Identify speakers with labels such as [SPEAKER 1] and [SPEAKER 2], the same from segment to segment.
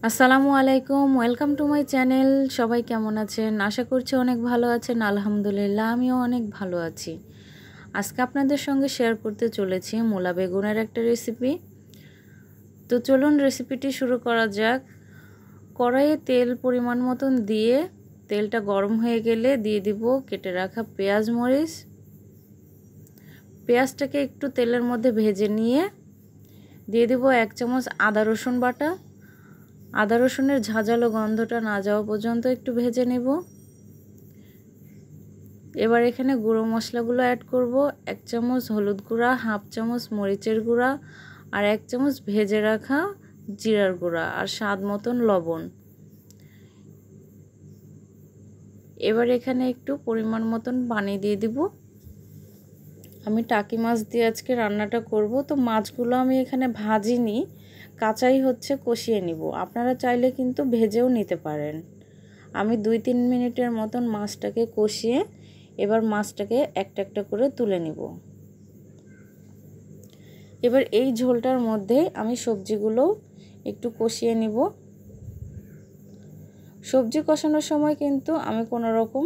[SPEAKER 1] আসসালামু আলাইকুম, welcome to my channel. সবাই কেমন আছেন? আশা করছি অনেক ভালো আছেন। আলহামদুলিল্লাহ, আমিও অনেক ভালো আছি। আজকে আপনাদের সঙ্গে শেয়ার করতে চলেছি মূলা বেগুনের একটা রেসিপি। তো চলুন রেসিপিটি শুরু করা যাক। কড়াইয়ে তেল পরিমাণ মতন দিয়ে তেলটা গরম হয়ে গেলে দিয়ে দিব কেটে রাখা পেঁয়াজ মরিচ। পেঁয়াজটাকে একটু তেলের মধ্যে ভেজে নিয়ে দিয়ে দিব 1 চামচ আদা রসুন বাটা। আদা রসুনের ঝাঁঝালো গন্ধটা না যাওয়া পর্যন্ত একটু ভেজে নেব। এবার এখানে গুঁড়ো মশলাগুলো অ্যাড করব। 1 চামচ হলুদ গুঁড়া, হাফ চামচ মরিচের গুঁড়া, আর 1 চামচ ভেজে রাখা জিরার গুঁড়া, আর স্বাদ মতন লবণ। এবার এখানে একটু পরিমাণ মতন পানি দিয়ে দিব। আমি টাকি মাছ দিয়ে আজকে রান্নাটা করব। তো মাছগুলো আমি এখানে ভাজিনি, কাঁচাই কষিয়ে নিব। আপনারা চাইলে কিন্তু ভেজেও নিতে পারেন। আমি 2-3 মিনিটের মতন মাছটাকে কষিয়ে এবার মাছটাকে একটা একটা করে তুলে নিব। এবার এই ঝোলটার মধ্যে আমি সবজিগুলো একটু কষিয়ে নিব। সবজি কষানোর সময় কিন্তু আমি কোনো রকম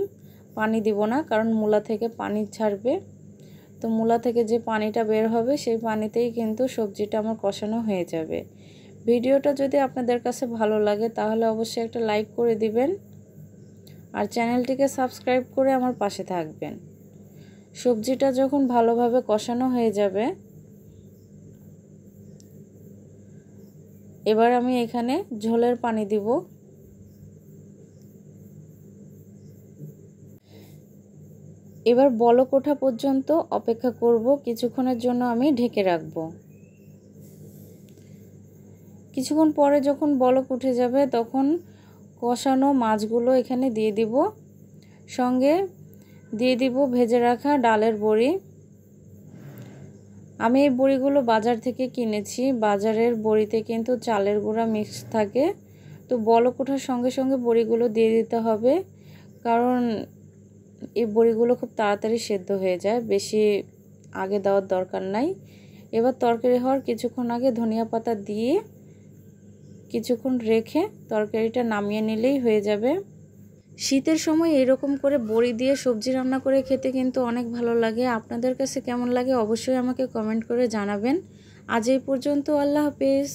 [SPEAKER 1] পানি দিব না, কারণ মূলা থেকে পানি ছাড়বে। তো মূলা থেকে যে পানিটা বের হবে সেই পানিতেই কিন্তু সবজিটা আমার কষানো হয়ে যাবে। ভিডিওটা যদি আপনাদের কাছে ভালো লাগে তাহলে অবশ্যই একটা লাইক করে দিবেন, আর চ্যানেলটিকে সাবস্ক্রাইব করে আমার পাশে থাকবেন। সবজিটা যখন ভালোভাবে কষানো হয়ে যাবে, এবার আমি এখানে ঝোলের পানি দিব। এবার বলক ওঠা পর্যন্ত অপেক্ষা করব। কিছুক্ষণের জন্য আমি ঢেকে রাখব। কিছুক্ষণ পরে যখন বলক উঠে যাবে তখন কষানো মাছগুলো এখানে দিয়ে দিব। সঙ্গে দিয়ে দিব ভেজে রাখা ডালের বড়ি। আমি এই বড়িগুলো বাজার থেকে কিনেছি। বাজারের বড়িতে কিন্তু চালের গুঁড়া মিক্স থাকে। তো বলক ওঠার সঙ্গে সঙ্গে বড়িগুলো দিয়ে দিতে হবে, কারণ এই বড়িগুলো খুব তাড়াতাড়ি সেদ্ধ হয়ে যায়, বেশি আগে দেওয়ার দরকার নাই। এবার তরকারি হওয়ার কিছুক্ষণ আগে ধনিয়া পাতা দিয়ে কিছুক্ষণ রেখে তরকারিটা নামিয়ে নিলেই হয়ে যাবে। শীতের সময় এরকম করে বড়ি দিয়ে সবজি রান্না করে খেতে কিন্তু অনেক ভালো লাগে। আপনাদের কাছে কেমন লাগে অবশ্যই আমাকে কমেন্ট করে জানাবেন। আজ এই পর্যন্ত, আল্লাহ হাফেজ।